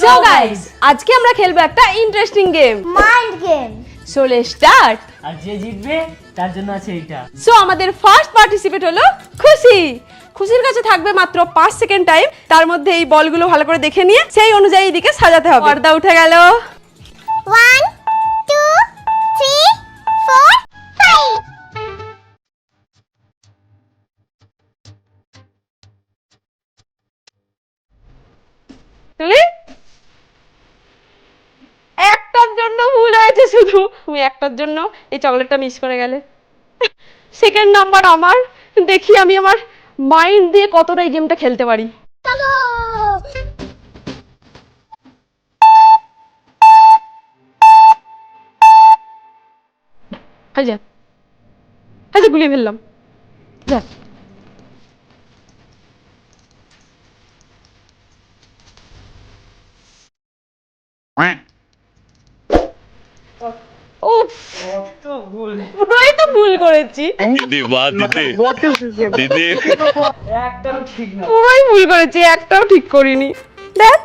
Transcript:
So guys, আজকে আমরা খেলবো একটা interesting game, mind game. So let's start. আর যে জিতবে তার জন্য আছে এইটা। সো আমাদের ফার্স্ট পার্টিসিপেট হলো খুশি। খুশির কাছে থাকবে মাত্র 5 সেকেন্ড টাইম, তার মধ্যে এই বলগুলো ভালো করে দেখে নিয়ে সেই অনুযায়ী এদিকে সাজাতে হবে। পর্দা উঠে গেল। 1 2 3 4 5 তুমি একটার জন্য ভুল হয়েছে, শুধু তুমি একটার জন্য এই চকলেটটা মিস করে গেলে। সেকেন্ড নাম্বার আমার, দেখি আমি আমার মাইন্ড দিয়ে কতটা এই গেমটা খেলতে পারি। চলো। হাই যা গুলিয়ে ফেললাম। যা উফ, পুরোই তো ভুল করেছি, दीदी वाह दीदी दीदी একদম ঠিক না। পুরোই ভুল করেছি, একটাও ঠিক করিনি। দেখ